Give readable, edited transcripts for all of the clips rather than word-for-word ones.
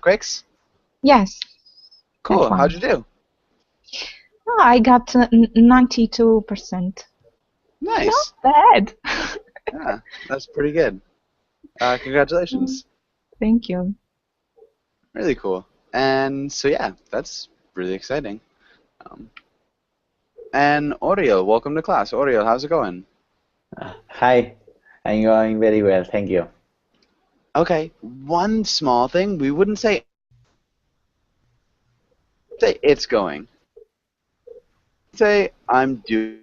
Quakes? Yes. Cool. F1. How'd you do? Oh, I got 92%. Nice. Not bad. Yeah, that's pretty good. Congratulations. Thank you. Really cool. And so yeah, that's really exciting. Um, and Oriel, welcome to class. Oriel, how's it going? Hi, I'm going very well, thank you. Okay, one small thing. We wouldn't say it's going. Say I'm doing.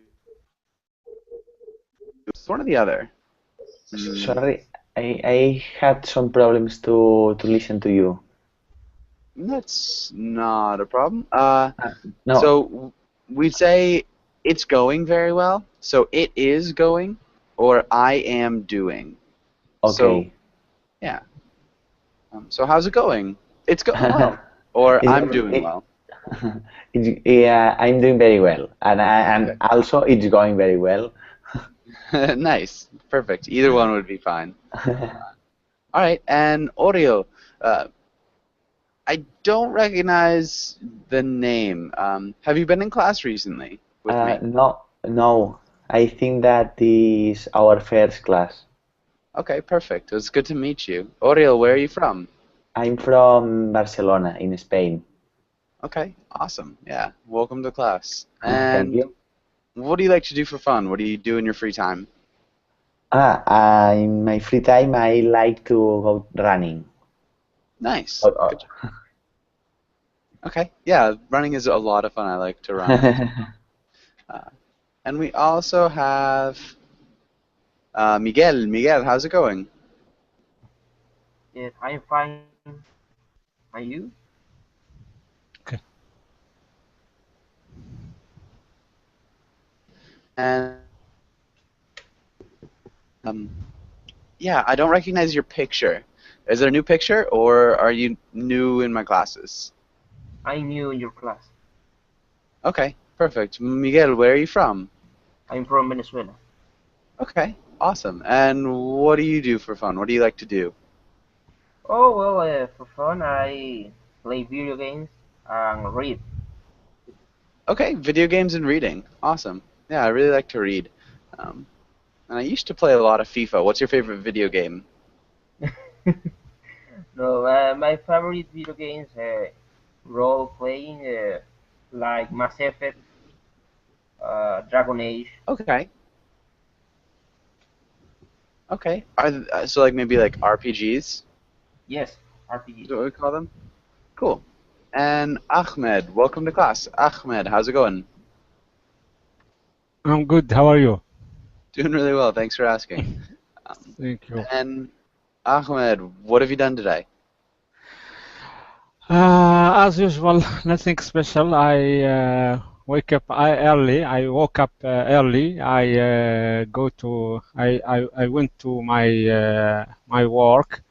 It's one or the other. Sorry, I had some problems to listen to you. That's not a problem. No, So we'd say it's going very well. So it is going, or I am doing. So okay. yeah. So how's it going? It's going well, or It's I'm going, doing well. yeah, I'm doing very well, and Okay. also it's going very well. Nice. Perfect. Either one would be fine. All right. And Oreo, uh, I don't recognize the name. Have you been in class recently with me? No, no, I think that is our first class. Okay, perfect. It was good to meet you. Oreo, where are you from? I'm from Barcelona, in Spain. Okay, awesome. Yeah, welcome to class. Thank And you. what do you like to do for fun? What do you do in your free time? In my free time, I like to go running. Nice. Oh, Good job. Okay, yeah, running is a lot of fun. I like to run. Uh, and we also have Miguel. Miguel, how's it going? Yes, I'm fine. Are you? Okay. And yeah, I don't recognize your picture. Is it a new picture, or are you new in my classes? I'm new in your class. Okay, perfect. Miguel, where are you from? I'm from Venezuela. Okay, awesome. And what do you do for fun? What do you like to do? Oh, well, for fun, I play video games and read. Okay, video games and reading. Awesome. Yeah, I really like to read. Um, and I used to play a lot of FIFA. What's your favorite video game? No, my favorite video games role playing like Mass Effect, Dragon Age. Okay. Okay. So like maybe like RPGs? Yes, Is RPG. what we call them? Cool. And Ahmed, welcome to class. Ahmed, how's it going? I'm good. How are you? Doing really well. Thanks for asking. Thank you. And Ahmed, what have you done today? As usual, nothing special. I wake up early. I woke up early. I went to my work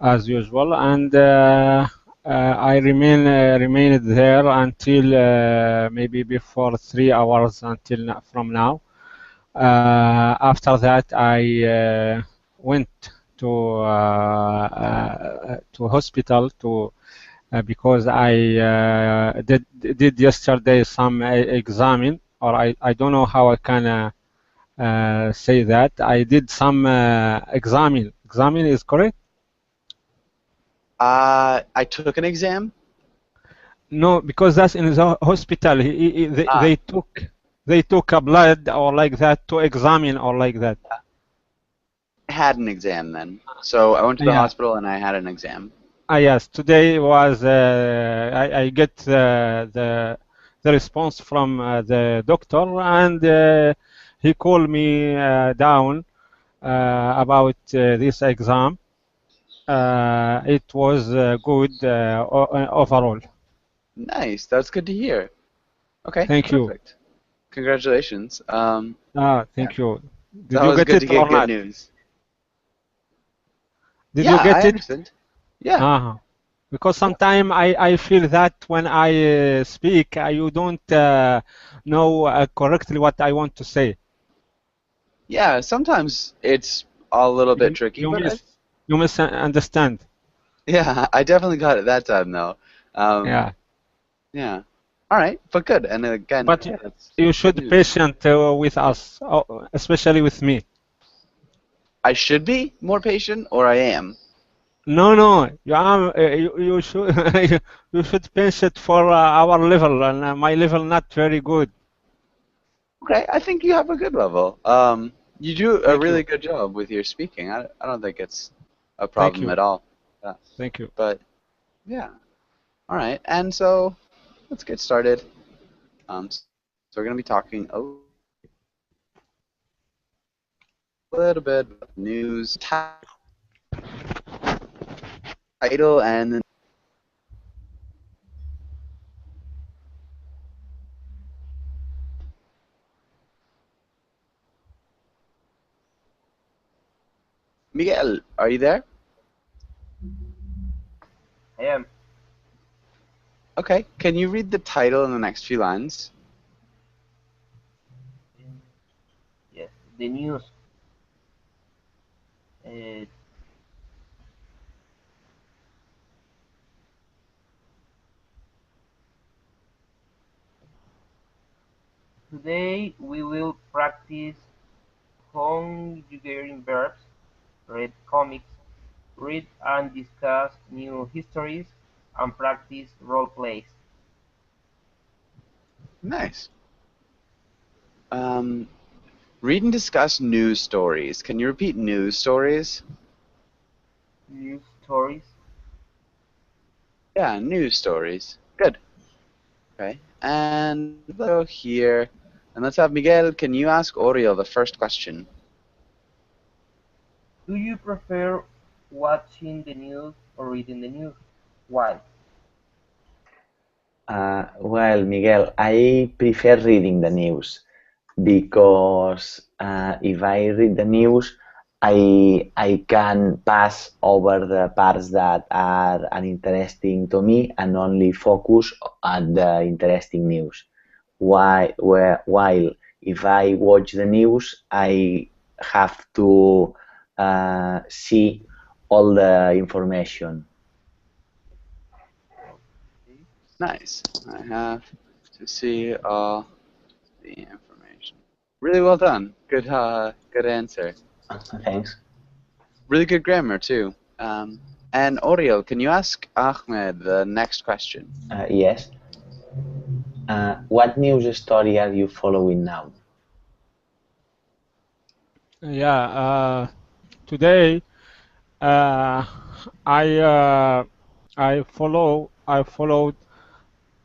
as usual, and I remained there until maybe before 3 hours from now. After that, I went to hospital because I did yesterday some examine, or I don't know how I can say that. I did some examine. Examine is correct? I took an exam. No, because that's in the hospital. They took a blood or like that to examine or like that. I had an exam then. So I went to the Yeah. hospital and I had an exam. Yes. Today was I get the response from the doctor, and he called me down about this exam. It was good overall. Nice. That's good to hear. Okay, Thank you. perfect. Congratulations. Thank you. It's Did you always get good to it get or good not? news. Did Yeah, you get I it? understand. Yeah. Uh-huh. Because sometimes I feel that when I speak, you don't know correctly what I want to say. Yeah, sometimes it's a little bit tricky, You but misunderstand. Yeah, I definitely got it that time though. Yeah. Yeah. All right, but good. And again, But yeah, that's you good should be news. patient with us, especially with me. I should be more patient, or I am. No, no, you should you should patient for our level, and my level not very good. Okay, I think you have a good level. You do a Thank really you, good job with your speaking. I don't think it's a thank problem you, at all. Yeah. thank you. But yeah. All right, and so let's get started. So we're gonna be talking a little bit about news, title, and then Miguel, are you there? I am. Okay. Can you read the title in the next few lines? Yes, the news. Uh, Today we will practice conjugating verbs, read comics, read and discuss new histories, and practice role plays. Nice. Um, Read and discuss news stories. Can you repeat news stories? News stories. Yeah, news stories. Good. Okay. And let's go here. And let's have Miguel. Can you ask Oriel the first question? Do you prefer watching the news or reading the news? Why? Well, Miguel, I prefer reading the news because if I read the news, I can pass over the parts that are uninteresting to me and only focus on the interesting news. While if I watch the news, I have to see all the information. Nice. I have to see all the information. Really well done. Good answer. Thanks. Really good grammar too. And Oriel, can you ask Ahmed the next question? Yes. What news story are you following now? Yeah. Today, uh, I I followed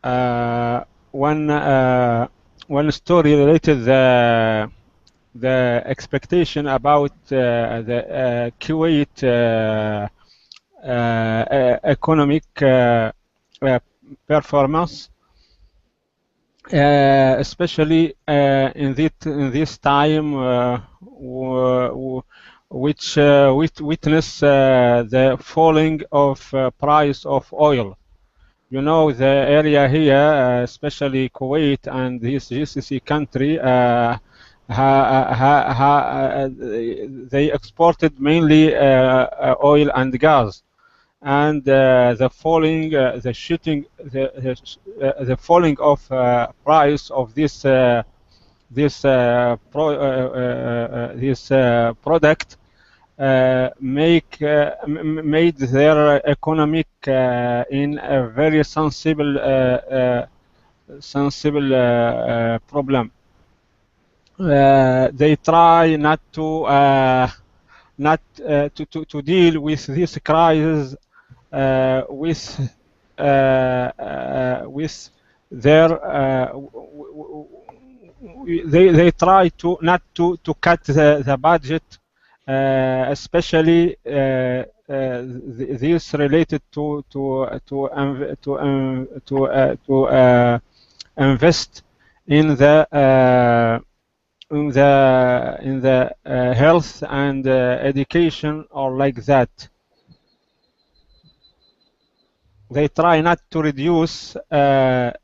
uh, one one story related the expectation about the Kuwait economic performance, especially in this time which witness the falling of price of oil. You know, the area here, especially Kuwait and this GCC country, they exported mainly oil and gas, and the falling of price of this product made their economic in a very sensible problem. They try not to deal with this crisis with their they try to not to cut the budget, especially this related to invest in the health and education or like that. They try not to reduce the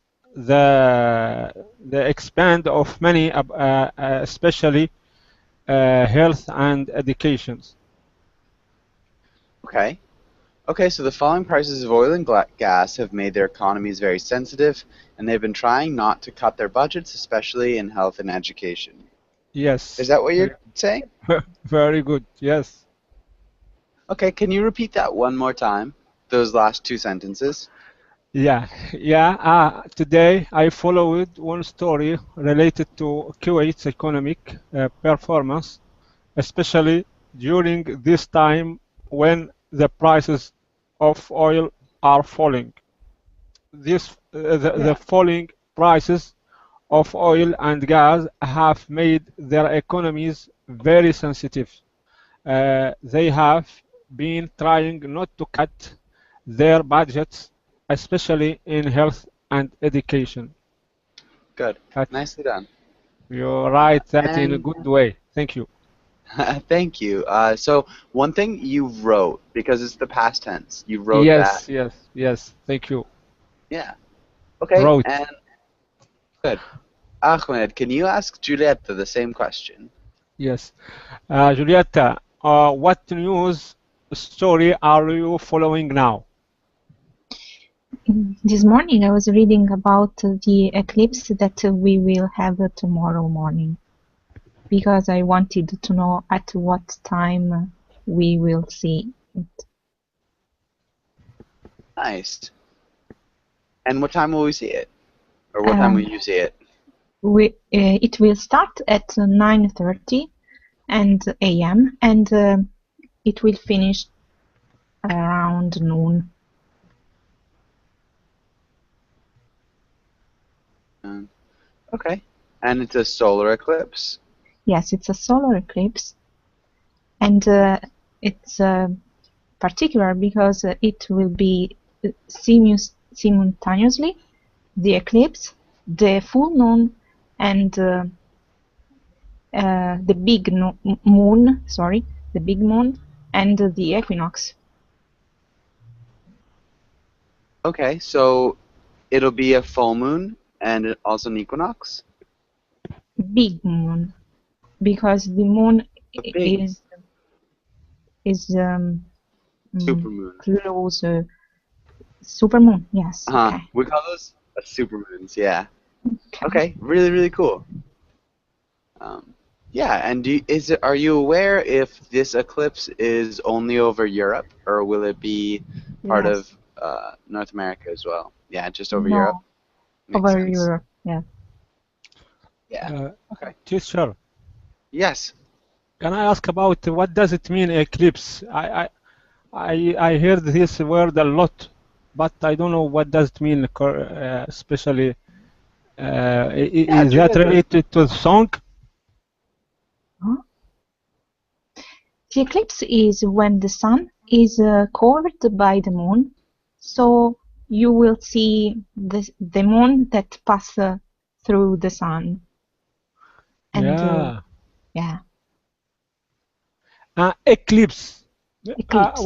expand of many, especially health and educations. Okay. Okay, so the falling prices of oil and gas have made their economies very sensitive, and they've been trying not to cut their budgets, especially in health and education. Is Yes. that what you're saying? Very good. Yes. Okay, can you repeat that one more time? Those last two sentences? Yeah. Yeah. Today I followed one story related to Kuwait's economic performance, especially during this time when the prices of oil are falling. The Yeah. falling prices of oil and gas have made their economies very sensitive. They have been trying not to cut their budgets, especially in health and education. Good. But Nicely done. you write that in a And good way. Thank you. thank you. So one thing you wrote, because it's the past tense, you wrote that. Yes, yes, yes. Thank you. Yeah. Okay, Wrote. and good. Ahmed, can you ask Giulietta the same question? Yes. Giulietta, what news story are you following now? This morning I was reading about the eclipse that we will have tomorrow morning because I wanted to know at what time we will see it. Nice. And what time will we see it? Or what time will you see it? It will start at 9:30 a.m. and it will finish around noon. Okay. And it's a solar eclipse? Yes, it's a solar eclipse, and it's particular because it will be simultaneously the eclipse, the full moon, and the big moon. Sorry, the big moon and the equinox. Okay, so it'll be a full moon and also an equinox? Big moon, because the moon Big is supermoon. close. Supermoon, yes. Uh-huh. Okay. We call those supermoons, yeah. Okay, really, really cool. Yeah, and are you aware if this eclipse is only over Europe, or will it be part Yes. of North America as well? Yeah, just over No, Europe? Makes over sense. Europe, yeah. Yeah. Okay. Teacher, Yes. can I ask about what does it mean eclipse? I heard this word a lot, but I don't know what does it mean, especially is that related to the song? Huh? The eclipse is when the sun is covered by the moon, so you will see the moon that passes through the sun. And Yeah. yeah, Eclipse. eclipse.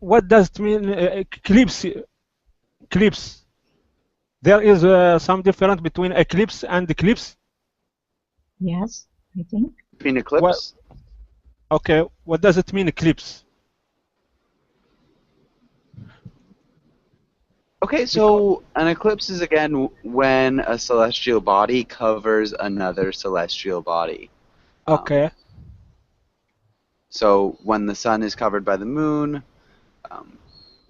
What does it mean? Eclipse. Eclipse. There is some difference between eclipse and eclipse. Yes, I think. Between eclipse? Okay, what does it mean, eclipse? Okay, so an eclipse is again when a celestial body covers another celestial body. Okay. So when the sun is covered by the moon,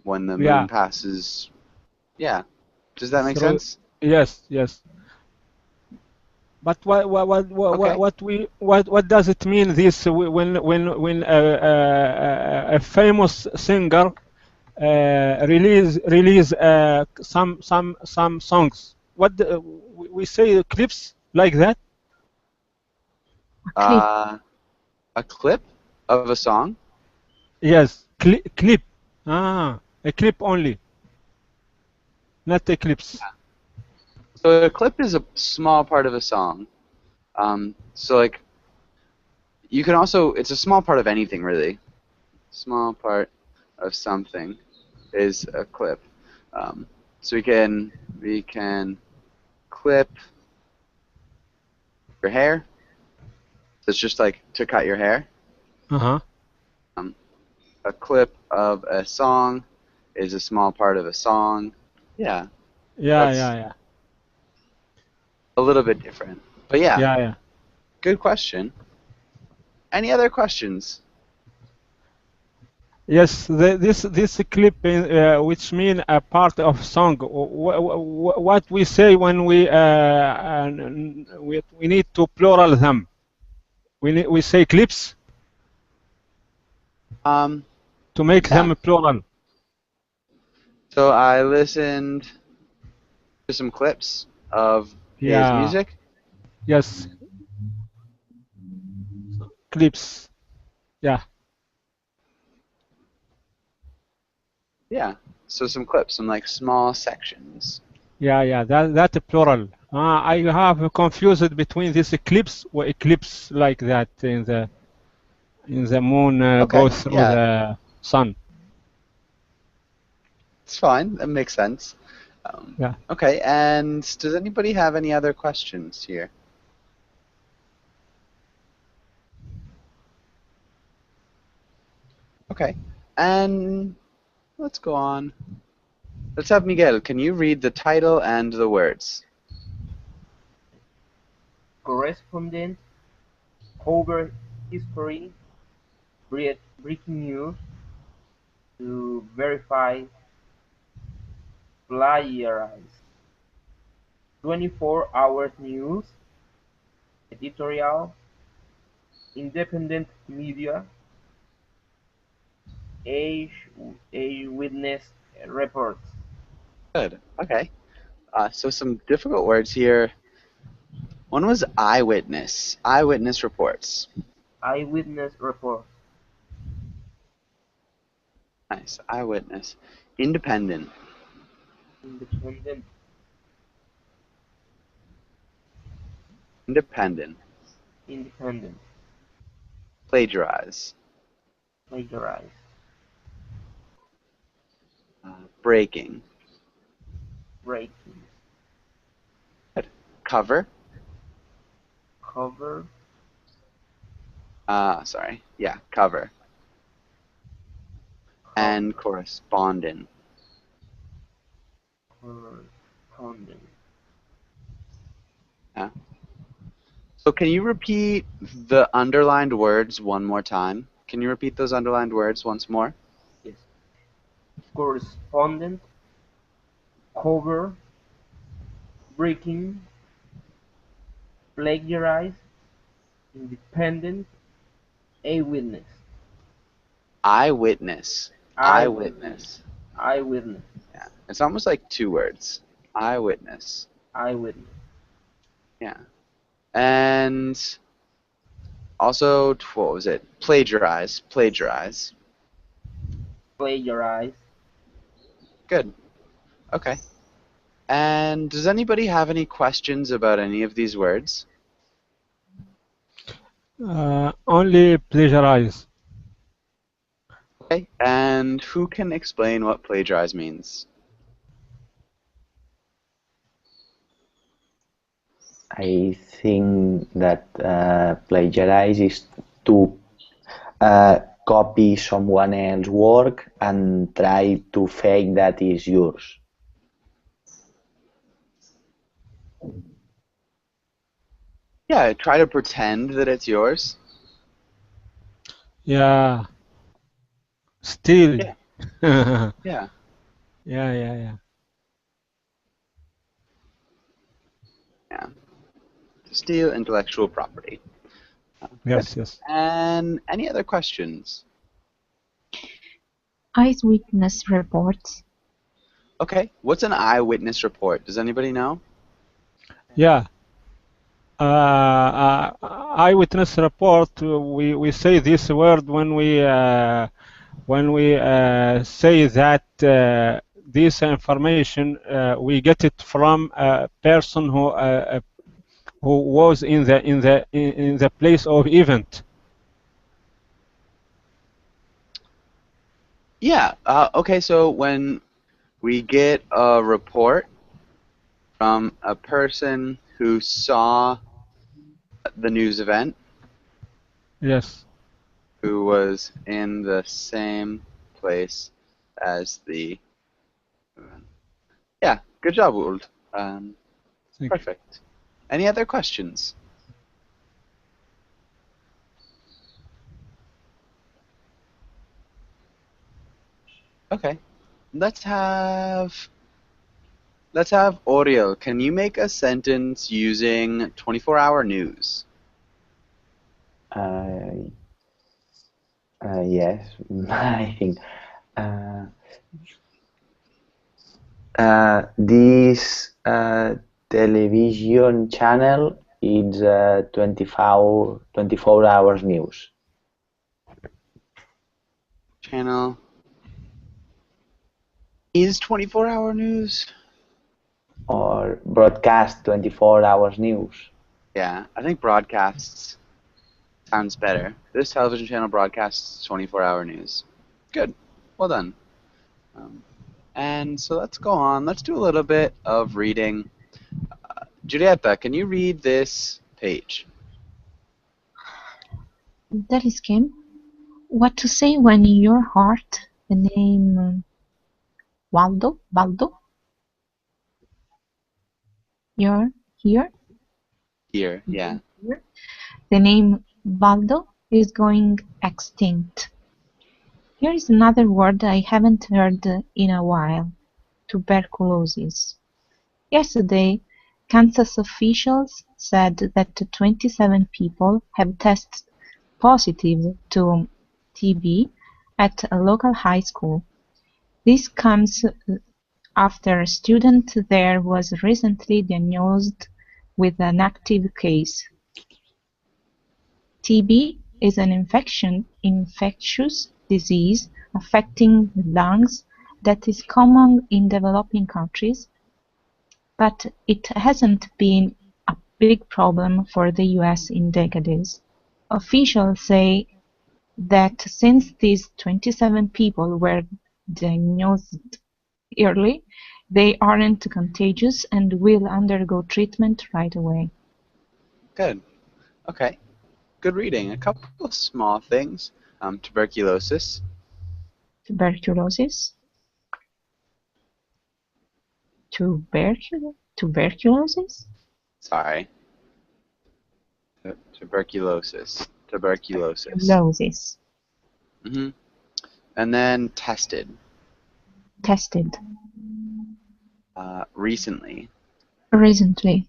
when the moon passes, yeah. Does that make sense? Yes, yes. But what does it mean this when a famous singer release some songs? What we say clips like that? A clip of a song? Yes, clip. A clip only, not eclipse. Yeah. So a clip is a small part of a song. So like, you can also, it's a small part of anything really. Small part of something is a clip. So we can clip your hair. So it's just like to cut your hair. Uh-huh. A clip of a song is a small part of a song. Yeah, Yeah, that's yeah, yeah, a little bit different. But yeah, yeah, yeah. good question. Any other questions? Yes, this clip, which mean a part of song. What we say when we need to plural them. We say clips Um, to make yeah. them plural. So I listened to some clips of his Yeah. music. Yes. Clips. Yeah. Yeah. So some clips, some like small sections. Yeah. Yeah. That plural. I have confused between this eclipse or eclipse like that in the moon Okay. goes through Yeah, the sun. it's fine. That makes sense. Yeah. Okay. And does anybody have any other questions here? Okay. And let's go on. Let's have Miguel. Can you read the title and the words? Correspondent, cover history, breaking news, to verify, plagiarize, 24 hours news, editorial, independent media, a witness reports. Good. Okay. So some difficult words here. One was eyewitness. Eyewitness reports. Eyewitness report. Nice. Eyewitness. Independent. Independent. Independent. Independent. Plagiarize. Plagiarize. Breaking. Breaking. Cover. Cover. Sorry. Yeah, cover. And correspondent. Correspondent. Yeah. So can you repeat the underlined words one more time? Can you repeat those underlined words once more? Yes. Correspondent. Cover. Breaking. Plagiarize. Independent. A witness. Eyewitness. Eyewitness. Eyewitness. Yeah. It's almost like two words. Eyewitness. Eyewitness. Yeah. And also, what was it? Plagiarize. Plagiarize. Plagiarize. Good. Okay. And does anybody have any questions about any of these words? Only plagiarize. Okay. And who can explain what plagiarize means? I think that plagiarize is to copy someone else's work and try to fake that is yours. Yeah, try to pretend that it's yours. Yeah. Steal. Yeah. Yeah. Yeah. Yeah. Yeah. Yeah. To steal intellectual property. Yes. Good. Yes. And any other questions? Eyewitness reports. Okay. What's an eyewitness report? Does anybody know? Yeah. Eyewitness report. We say this word when we say that this information we get it from a person who was in the place of event. Yeah. Okay. So when we get a report from a person who saw the news event, Yes. who was in the same place as the. Yeah, good job, Uld. Thank you. Perfect. Any other questions? Okay. Let's have Oriel. Can you make a sentence using 24-hour news? Yes, I think. This television channel is 24 hours news. Channel is 24-hour news. Or broadcast 24 hours news. Yeah, I think broadcasts sounds better. This television channel broadcasts 24-hour news. Good. Well done. And so let's go on. Let's do a little bit of reading. Julieta, can you read this page? That is Kim. What to say when in your heart the name Baldo? You're here? Here, yeah. Here? The name Baldo is going extinct. Here is another word I haven't heard in a while. Tuberculosis. Yesterday, Kansas officials said that 27 people have tested positive to TB at a local high school. This comes after a student there was recently diagnosed with an active case. TB is an infectious disease affecting the lungs that is common in developing countries, but it hasn't been a big problem for the US in decades. Officials say that since these 27 people were diagnosed early, they aren't contagious and will undergo treatment right away. Good. Okay. Good reading. A couple of small things. Tuberculosis. Tuberculosis? Tuberculosis? Sorry. Tuberculosis. Tuberculosis. And then tested. Tested. Recently. Recently.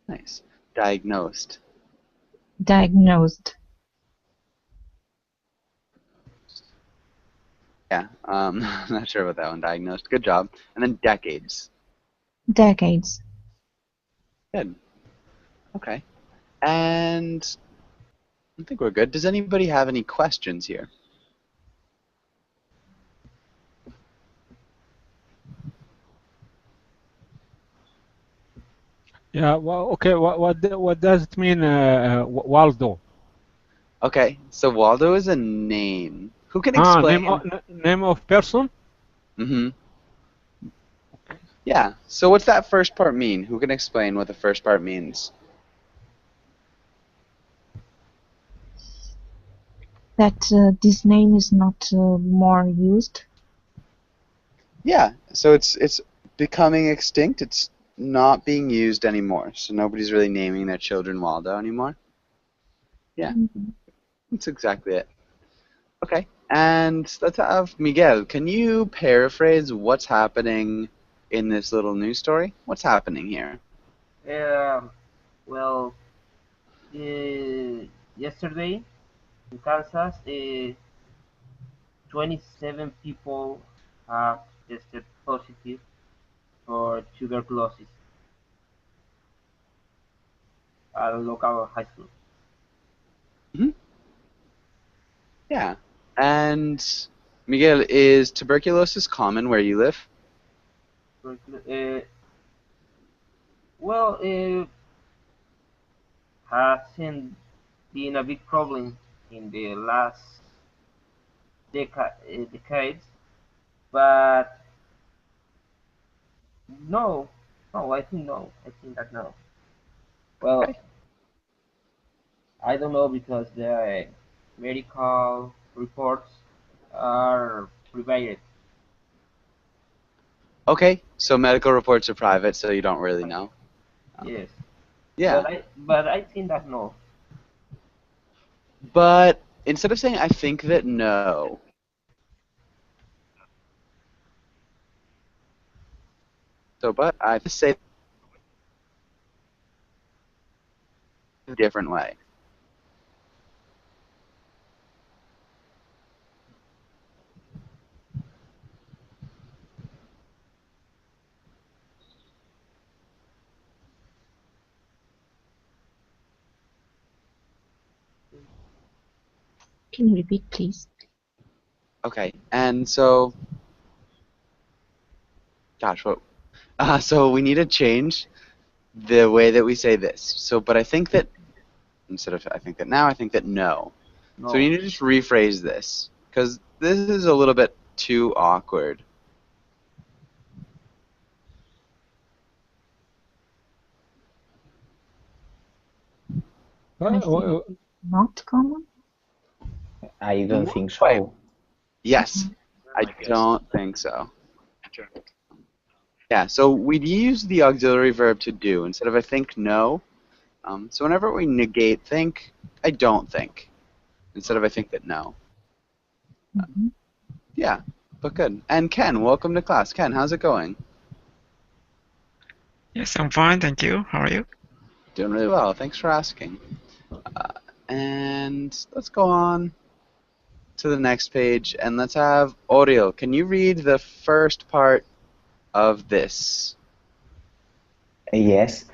Nice. Diagnosed. Diagnosed. Yeah. Not sure about that one. Diagnosed. Good job. And then decades. Decades. Good. Okay. And I think we're good. Does anybody have any questions here? Yeah. Well, okay. What does it mean, Waldo? Okay. So Waldo is a name. Who can explain? Name of person? Mm-hmm. Yeah. So what's that first part mean? Who can explain what the first part means? That this name is not more used. Yeah. So it's becoming extinct. It's not being used anymore. So nobody's really naming their children Waldo anymore. Yeah. That's exactly it. Okay. And let's have Miguel. Can you paraphrase what's happening in this little news story? What's happening here? Well, yesterday in Kansas, 27 people have tested positive for tuberculosis at a local high school. Mm-hmm. Yeah. And Miguel, is tuberculosis common where you live? Well, it hasn't been a big problem in the last decades, but no, I think no. I think that no. Well, Okay. I don't know because the medical reports are private. Okay, so medical reports are private, so you don't really know. Yes. Yeah, But I think that no. but instead of saying I think that no, so but I just say a different way. Can you repeat, please? Okay, and so, gosh, what? So we need to change the way that we say this. So, but I think that instead of I think that now, I think that no. No. So we need to just rephrase this because this is a little bit too awkward. I think not common. I don't think Right. so. Yes, I don't think so. Yeah, so we'd use the auxiliary verb to do instead of I think no. So whenever we negate think, I don't think instead of I think that no. Mhm. Yeah, but good. And Ken, welcome to class. Ken, how's it going? Yes, I'm fine, thank you. How are you? Doing really well. Thanks for asking. And let's go on to the next page and let's have Oriol. Can you read the first part of this? Yes.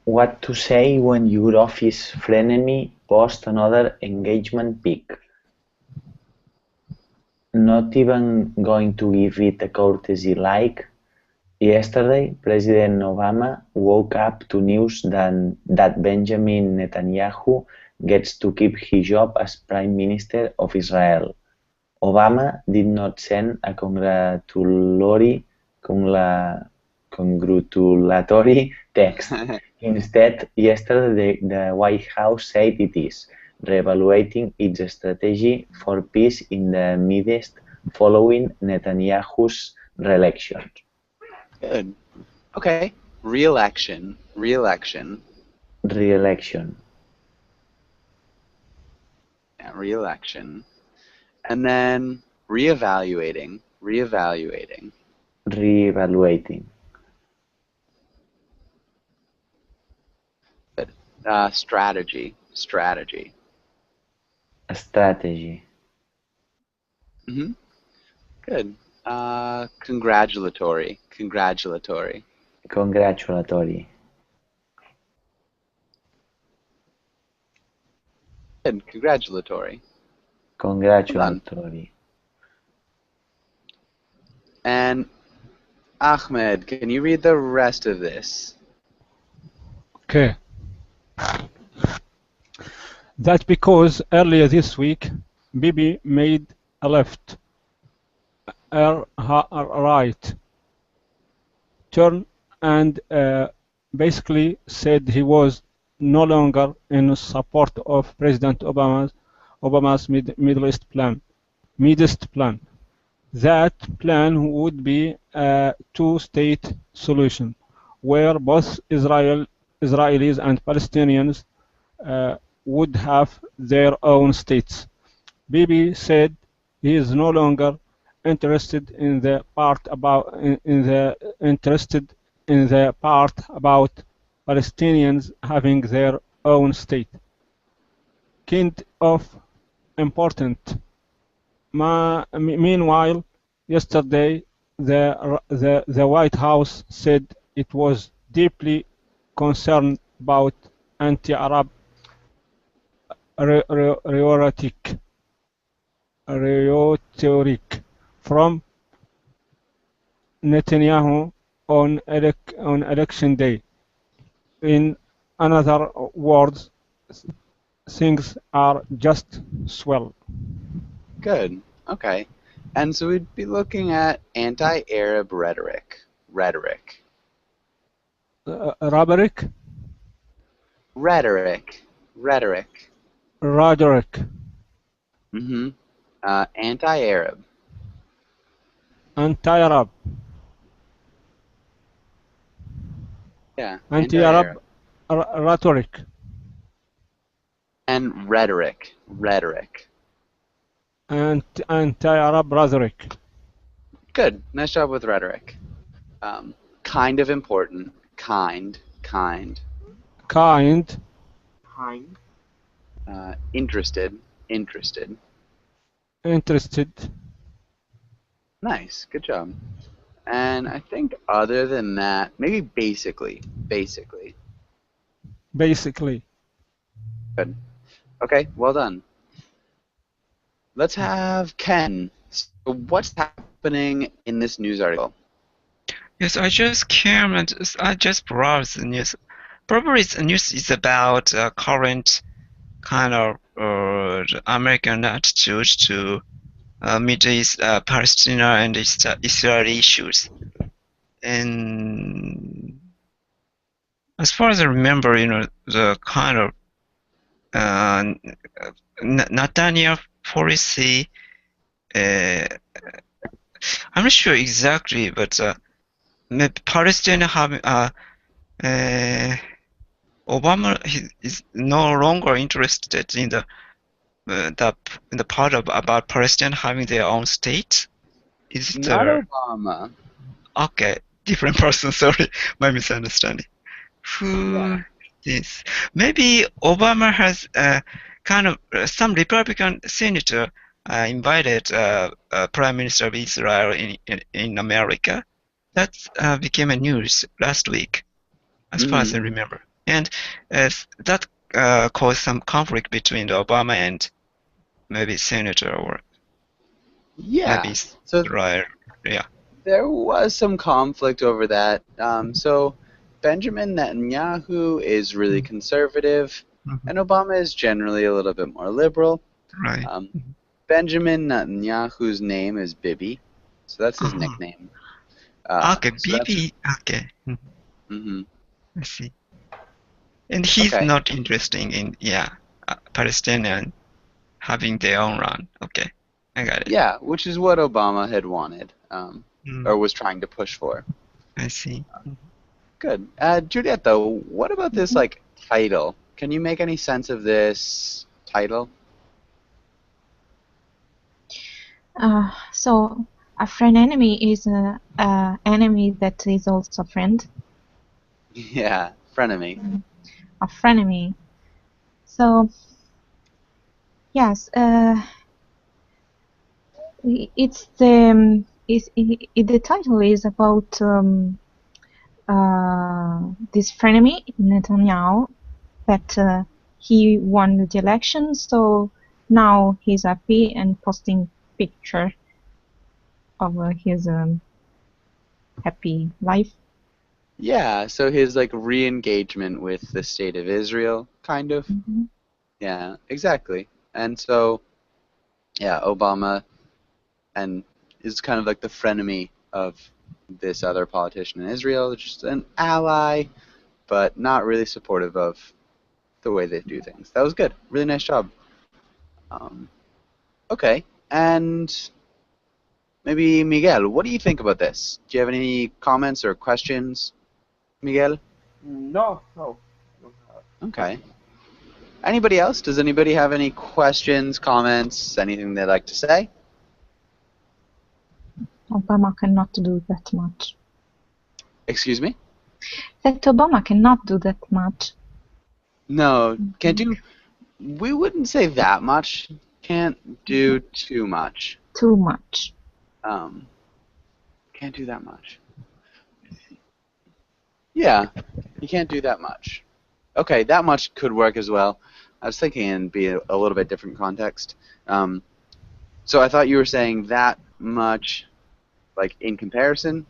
What to say when your office frenemy posts another engagement pic? Not even going to give it a courtesy like? Yesterday, President Obama woke up to news that Benjamin Netanyahu gets to keep his job as Prime Minister of Israel. Obama did not send a congratulatory text. Instead, yesterday the White House said it is reevaluating its strategy for peace in the Middle East following Netanyahu's re-election. Good. Okay. Re-election. Re-election. Re-election. Yeah, re-election. And then reevaluating. Reevaluating. Re-evaluating. Good. Strategy. Strategy. A strategy. Mm-hmm. Good. Congratulatory. Congratulatory. Congratulatory. Good. Congratulatory. Congratulatory. And Ahmed, can you read the rest of this? Okay. That because earlier this week, Bibi made a left, a right turn, and basically said he was no longer in support of President Obama's Middle East plan. That plan would be a two-state solution, where both Israelis and Palestinians would have their own states. Bibi said he is no longer interested in the part about Palestinians having their own state. Kind of important. Meanwhile, yesterday the White House said it was deeply concerned about anti-Arab rhetoric from Netanyahu on election day. In other words, things are just swell. Good. Okay. And so we'd be looking at anti-Arab rhetoric. Rhetoric. Rhetoric. Rhetoric. Rhetoric. Mm-hmm. Anti-Arab. Anti-Arab. Yeah. Anti-Arab rhetoric. And rhetoric. Rhetoric. And anti-Arab rhetoric. Good. Nice job with rhetoric. Kind of important. Kind. Kind. Kind. Interested. Interested. Interested. Nice. Good job. And I think other than that, maybe basically. Basically. Basically. Good. Okay, well done. Let's have Ken. So what's happening in this news article? Yes, I just came and I just browsed the news. Probably the news is about current kind of American attitude to Middle East, Palestine, and Israel issues. And as far as I remember, the kind of Netanyahu policy. I'm not sure exactly, but maybe Palestine have Obama is no longer interested in the part about Palestine having their own state. Is it Not Obama. Okay, different person. Sorry, my misunderstanding. Who is? Maybe Obama has kind of some Republican senator invited Prime Minister of Israel in America. That became a news last week, as far as I remember, and that caused some conflict between Obama and maybe senator or maybe Israel. Yeah. There was some conflict over that. So Benjamin Netanyahu is really conservative, and Obama is generally a little bit more liberal. Right. Benjamin Netanyahu's name is Bibi, so that's his nickname. Okay, Bibi. Okay. I see. And he's not interested in Palestinian having their own land. Okay, I got it. Yeah, which is what Obama had wanted, or was trying to push for. I see. Good. Julieta, what about this title? Can you make any sense of this title? So a friend enemy is an enemy that is also a friend. Yeah, frenemy. A frenemy. So yes, it's the title is about this frenemy Netanyahu that he won the election, so now he's happy and posting picture of his happy life. Yeah, so his re-engagement with the state of Israel, kind of. Yeah, exactly. And so, yeah, Obama and is kind of like the frenemy of this other politician in Israel, just an ally, but not really supportive of the way they do things. That was good. Really nice job. Okay, and maybe Miguel, what do you think about this? Do you have any comments or questions, Miguel? No. Okay. Anybody else? Does anybody have any questions, comments, anything they'd like to say? Obama cannot do that much. Excuse me? That Obama cannot do that much. No, can't do. We wouldn't say that much. Can't do too much. Too much. Can't do that much. Yeah, you can't do that much. Okay, that much could work as well. I was thinking it'd be a little bit different context. So I thought you were saying that much, in comparison.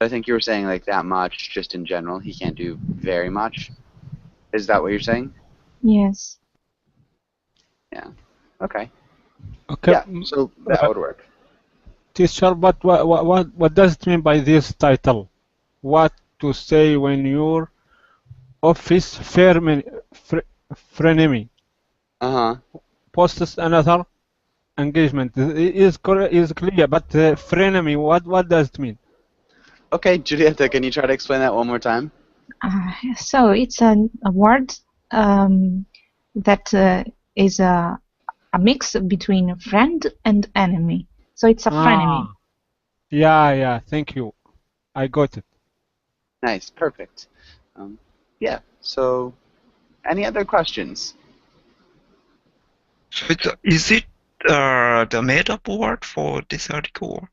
I think you were saying that much just in general. He can't do very much. Is that what you're saying? Yes. Yeah. Okay. Okay. Yeah. So that would work. Teacher, but what does it mean by this title? What to say when your office frenemy posts another engagement is clear, but frenemy, what does it mean? Okay, Julieta, can you try to explain that one more time? So it's a word that is a mix between friend and enemy. So it's a frenemy. Yeah, thank you. I got it. Nice, perfect. Yeah, so any other questions? So is it the made-up word for this article?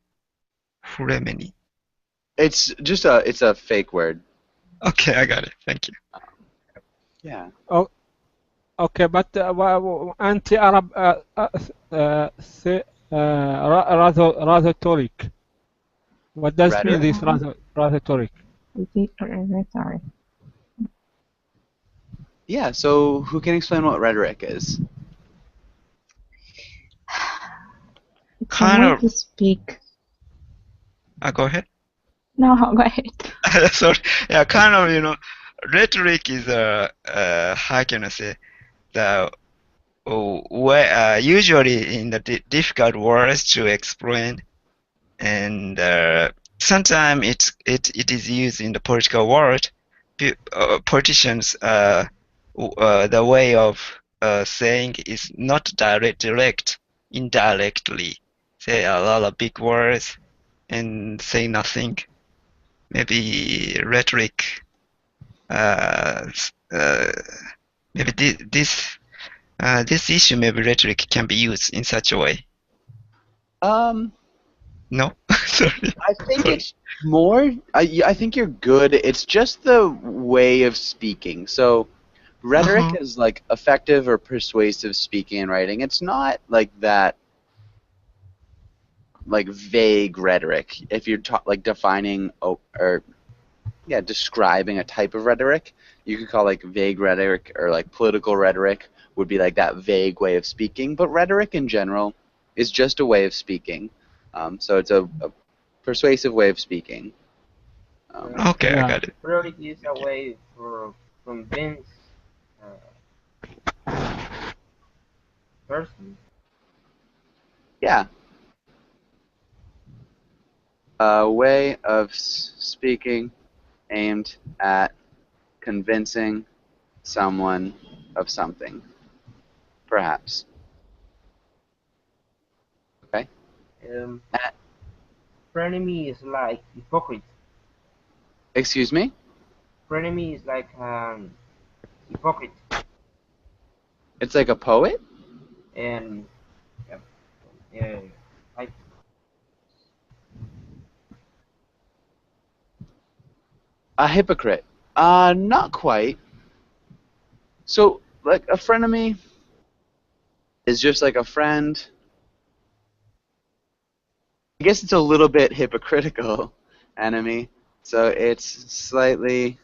Frenemy. It's just it's a fake word. Okay, I got it. Thank you. Yeah. Oh, okay, but anti-Arab rhetoric. What does it mean, this rhetoric? Rhetoric. Yeah, so who can explain what rhetoric is? It's Kind a way of. to speak. Go ahead. No, go ahead. Sorry. Yeah, kind of, rhetoric is how can I say, the way usually in the difficult words to explain, and sometimes it is used in the political world. Politicians the way of saying is not direct, indirectly. Say a lot of big words and say nothing. Maybe rhetoric. Maybe this issue, maybe rhetoric can be used in such a way. No, sorry. I think it's more. I think you're good. It's just the way of speaking. So, rhetoric is like effective or persuasive speaking and writing. It's not like that, like vague rhetoric. If you're like defining or describing a type of rhetoric, you could call like vague rhetoric or like political rhetoric would be like that vague way of speaking. But rhetoric in general is just a way of speaking. So it's a persuasive way of speaking. Okay, I got it. Rhetoric is a way to convince person. Yeah. A way of speaking aimed at convincing someone of something, perhaps. Okay. Frenemy is like hypocrite. Excuse me? Frenemy is like hypocrite. It's like a poet? And like A hypocrite. Not quite. So, like, a frenemy is just like a friend. I guess it's a little bit hypocritical, enemy. So it's slightly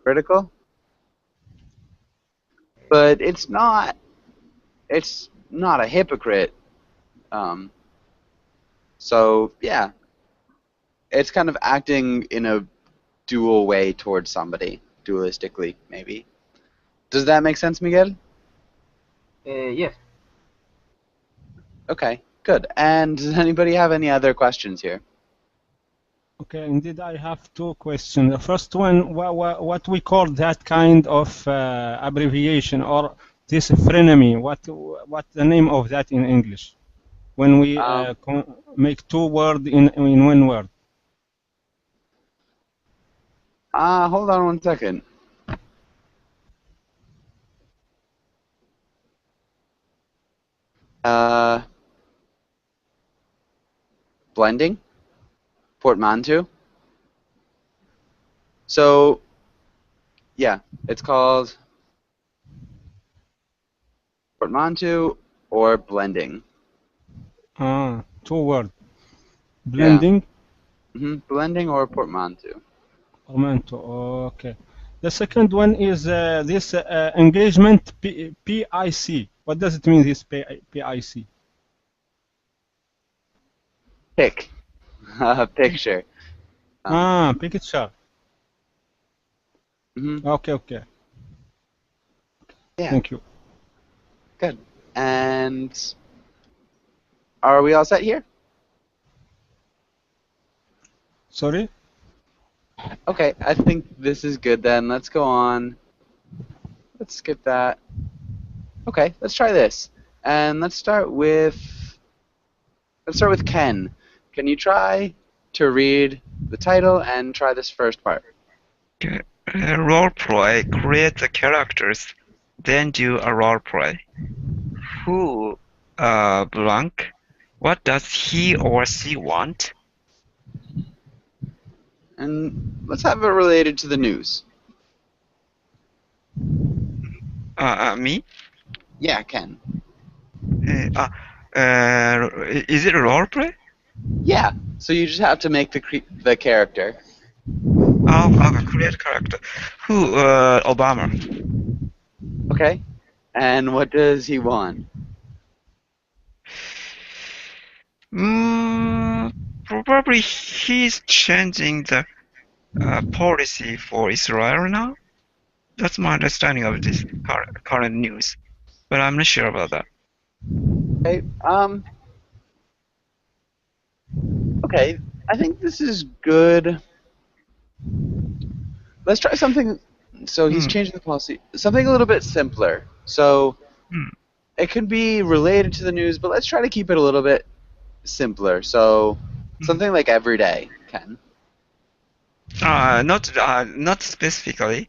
critical. But it's not a hypocrite. So yeah, it's kind of acting in a dual way towards somebody, dualistically maybe. Does that make sense, Miguel? yes. Okay, good. And does anybody have any other questions here? Okay, indeed, I have two questions. The first one, what we call that kind of abbreviation or this frenemy? What the name of that in English? When we make two words in one word. Hold on one second. Blending? Portmanteau? So, yeah, it's called portmanteau or blending. Two words. Blending? Yeah. Blending or portmanteau. Portmanteau, okay. The second one is this engagement PIC. What does it mean, this PIC? Pic. Picture. Picture. Okay. Yeah. Thank you. Good. And Are we all set here? Sorry? Okay, I think this is good then. Let's go on. Let's skip that. Okay, let's try this. And let's start with Ken. Can you try to read the title and try this first part? Okay. Role play. Create the characters, then do a role play. Who, blank? What does he or she want? And let's have it related to the news. Me? Yeah, Ken. Is it a role play? Yeah, so you just have to make the character. Oh, create character. Who, Obama? Okay? And what does he want? Probably he's changing the policy for Israel now. That's my understanding of this current news, but I'm not sure about that. Okay, okay, I think this is good. Let's try something. So he's changing the policy. Something a little bit simpler. So it could be related to the news, but let's try to keep it a little bit simpler. So something like every day, Ken. Not specifically.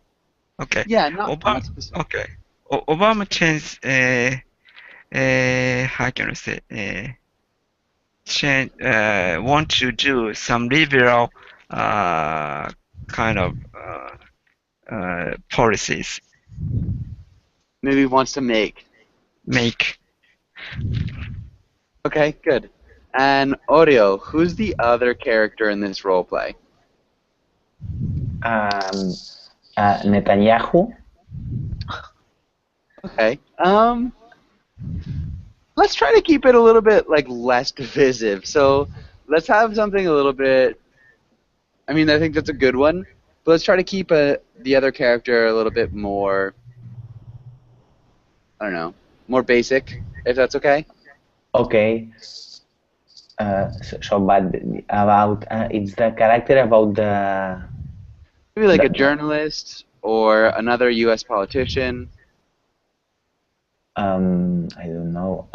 Okay. Yeah, not Obama. specific. Okay. Obama changed. How can I say? Want to do some liberal kind of policies. Maybe he wants to make. Okay, good. And Oreo, who's the other character in this role play? Netanyahu. Okay. Let's try to keep it a little bit like less divisive. So let's have something a little bit. I mean, I think that's a good one. But let's try to keep the other character a little bit more. I don't know, more basic, if that's okay. Okay. But about it's the character about the. Maybe like a journalist or another U.S. politician. I don't know.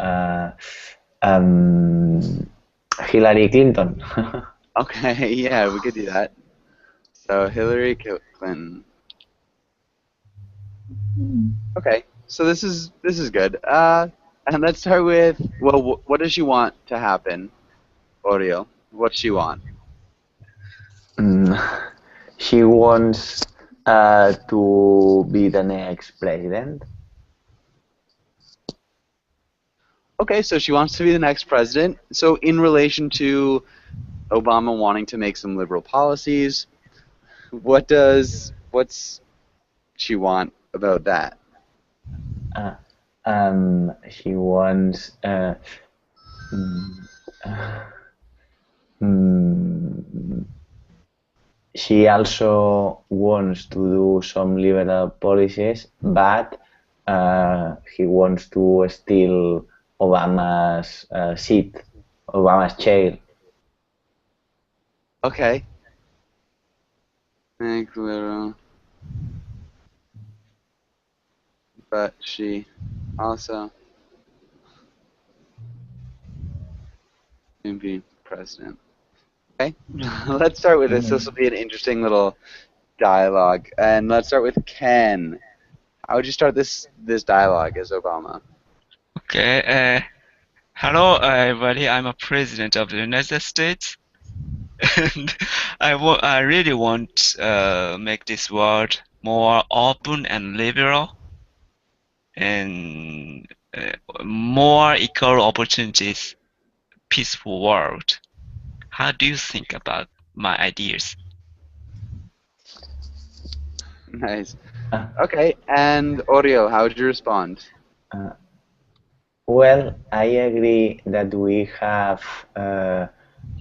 Hillary Clinton. Okay, yeah, we could do that. So Hillary Clinton. Okay, so this is good. And let's start with, well, what does she want to happen, Oreo? What does she want? She wants to be the next president. Okay, so she wants to be the next president. So in relation to Obama wanting to make some liberal policies, what's she want about that? She wants she also wants to do some liberal policies, but he wants to steal Obama's seat, Obama's chair. Okay. Make liberal. But she also can be president. Okay, let's start with this. This will be an interesting little dialogue. And let's start with Ken. How would you start this dialogue as Obama? Okay. Hello, everybody. I'm a president of the United States, and I really want to make this world more open and liberal, and more equal opportunities, peaceful world. How do you think about my ideas? Nice. Okay, and Oreo, how would you respond? Well, I agree that we have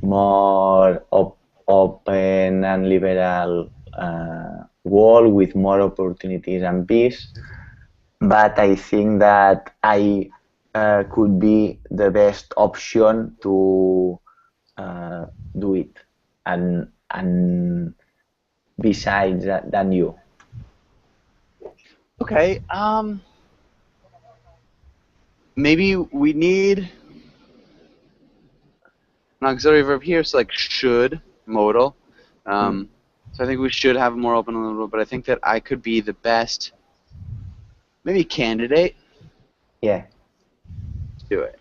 more open and liberal world with more opportunities and peace, but I think that I could be the best option to do it, and besides that, than you. Okay. Maybe we need an auxiliary verb here, so like should modal. So I think we should have more open a little bit, but I think that I could be the best, maybe candidate. Yeah. Let's do it.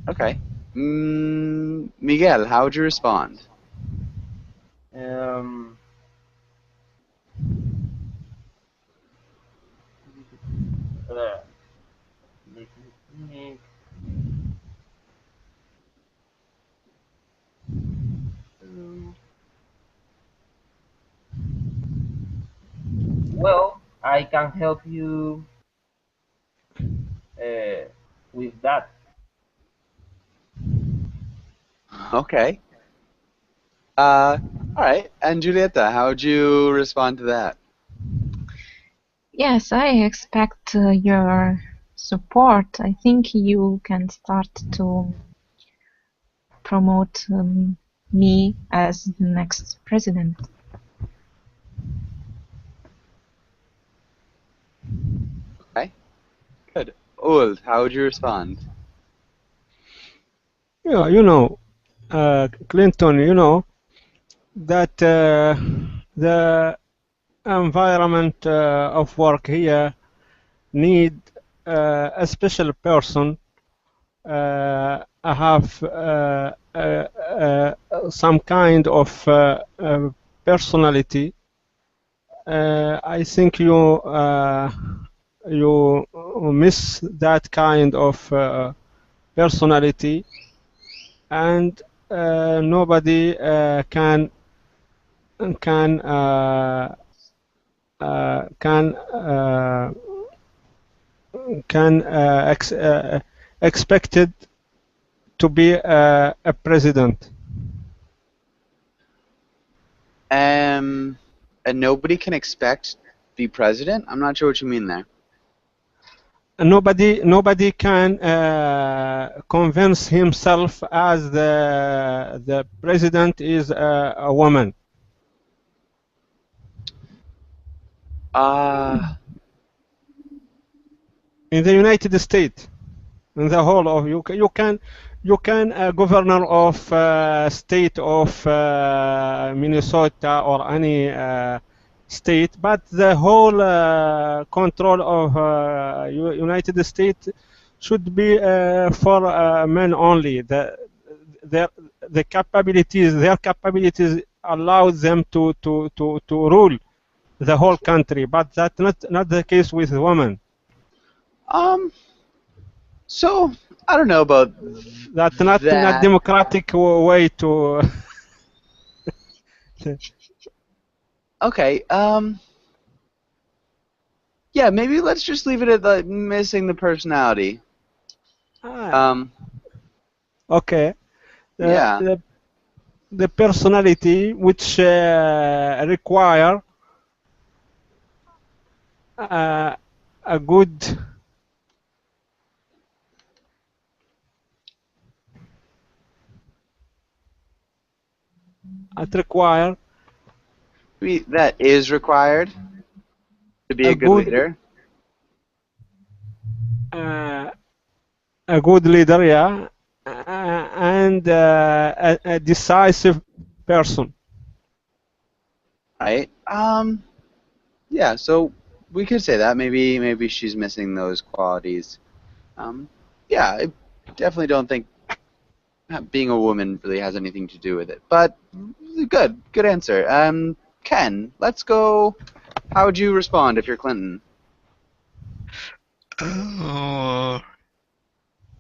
Okay. Miguel, how would you respond? Let me think. Well, I can help you with that. Okay. All right. And Julieta, how would you respond to that? Yes, I expect your support. I think you can start to promote me as the next president. Okay. Good. Uld, how would you respond? Yeah, Clinton, that the environment of work here need a special person have some kind of personality. I think you miss that kind of personality, and nobody can expected to be a president. And nobody can expect to be president? I'm not sure what you mean there. Nobody can convince himself as the president is a woman. In the United States, in the whole of you can governor of state of Minnesota or any state, but the whole control of United States should be for men only. Their capabilities allow them to rule the whole country, but that's not the case with women. So I don't know about that's not democratic way to. Okay. Yeah, maybe let's just leave it at missing the personality. Okay. Yeah. The personality which require a good that is required to be a good leader. A good leader, yeah, and a decisive person. Right. Yeah. So we could say that maybe she's missing those qualities. Yeah, I definitely don't think being a woman really has anything to do with it. But good answer. Ken, let's go. How would you respond if you're Clinton? Oh,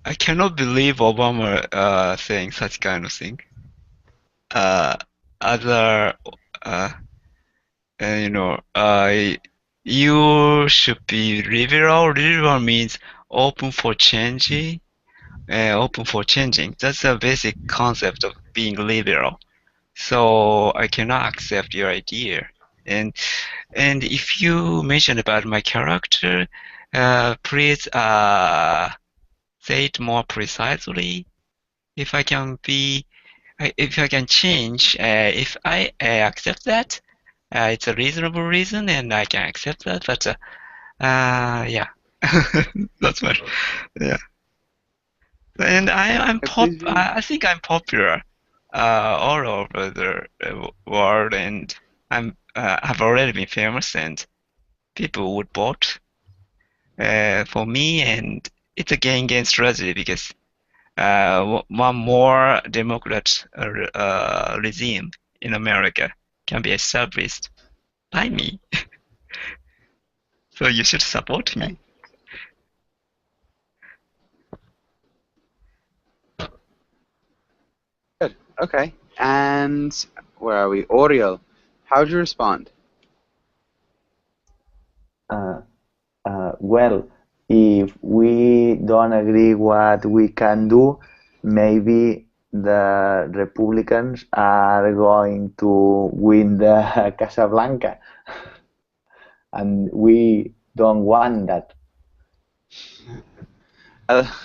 I cannot believe Obama saying such kind of thing. You should be liberal. Liberal means open for changing. Open for changing. That's the basic concept of being liberal. So I cannot accept your idea. And if you mention about my character, Please say it more precisely. If I can change, if I accept that, it's a reasonable reason and I can accept that. But yeah, that's my yeah. And I think I'm popular all over the world, and have already been famous, and people would vote for me, and it's a gain-gain strategy because one more Democrat regime in America can be established by me. So you should support me. Good. Okay. And where are we? Oriel, how'd you respond? Well, if we don't agree what we can do, maybe the Republicans are going to win the Casablanca, and we don't want that.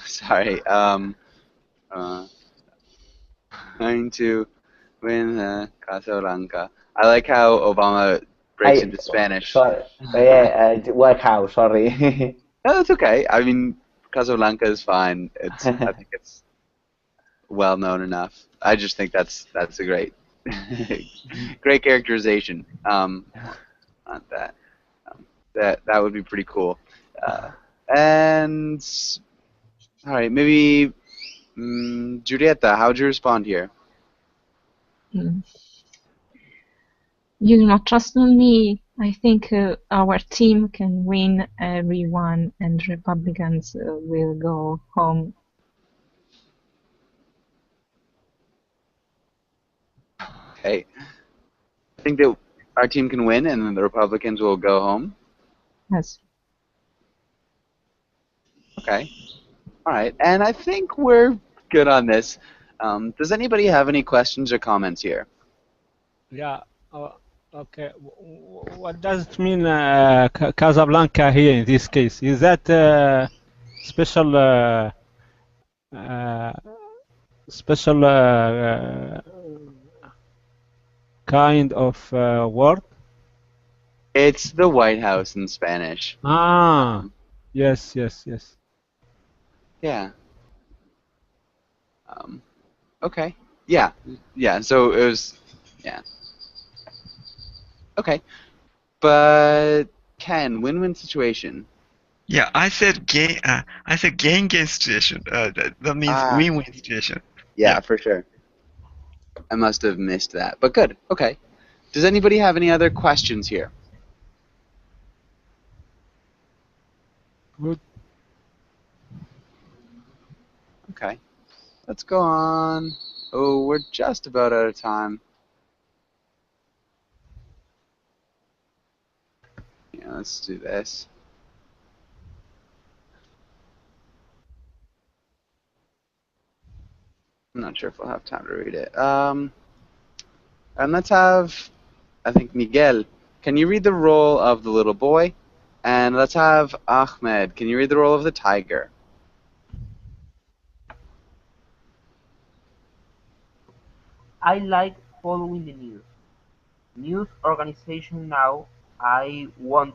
Sorry. Going to win Casablanca. I like how Obama breaks into Spanish. Sorry, yeah, White House. Sorry. No, that's okay. I mean, Casablanca is fine. I think it's well known enough. I just think that's a great great characterization. Not that. That would be pretty cool. And all right, maybe Julieta, how'd you respond here? You do not trust on me. I think our team can win everyone, and Republicans will go home. Okay. I think that our team can win, and then the Republicans will go home. Yes. Okay. All right. And I think we're good on this. Does anybody have any questions or comments here? Yeah. Okay. What does it mean, Casablanca here in this case? Is that special kind of word? It's the White House in Spanish. Ah, yes. Yeah. Okay. Yeah. So it was. Yeah. Okay. But Ken, win-win situation. Yeah, I said gain-gain situation. That means win-win situation. Yeah, for sure. I must have missed that. But good. Okay. Does anybody have any other questions here? Good. Okay. Let's go on. Oh, we're just about out of time. Yeah, let's do this. I'm not sure if we'll have time to read it. And let's have, I think, Miguel. Can you read the role of the little boy? And let's have Ahmed. Can you read the role of the tiger? I like following the news. News organization now. I won't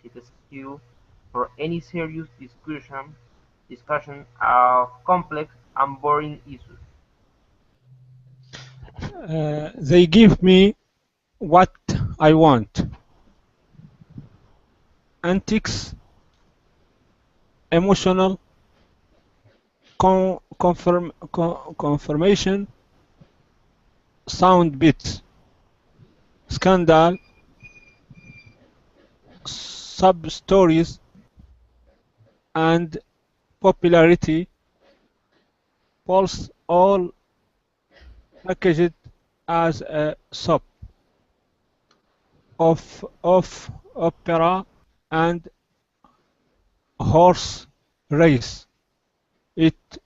substitute for any serious discussion of complex and boring issues. They give me what I want. Antics, emotional, confirmation, sound bits, scandal, sub-stories, and popularity polls, all packaged as a soap of opera and horse race. It's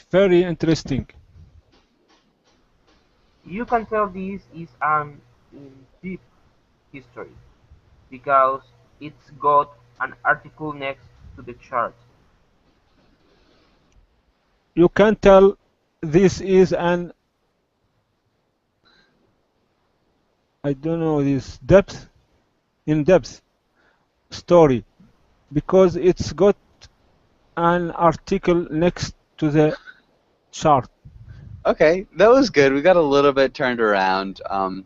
very interesting. You can tell this is an in-depth history because it's got an article next to the chart. You can tell this is an, I don't know, this in-depth story because it's got an article next to the chart. Okay, that was good. We got a little bit turned around.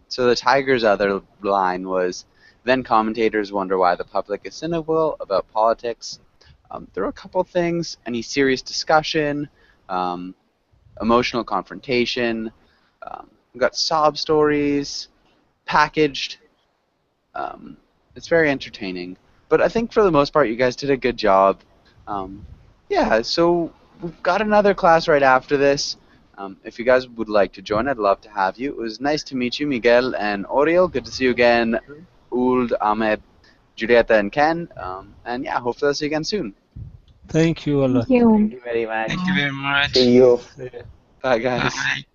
So the Tiger's other line was, then commentators wonder why the public is cynical about politics. There were a couple things, any serious discussion, emotional confrontation, we got sob stories, packaged. It's very entertaining. But I think for the most part, you guys did a good job. Yeah, so we've got another class right after this. If you guys would like to join, I'd love to have you. It was nice to meet you, Miguel and Oriel. Good to see you again, Ould, Ahmed, Julieta, and Ken. And yeah, hopefully I'll see you again soon. Thank you a lot. Thank you. Thank you very much. Thank you very much. See you. Bye, guys. Bye.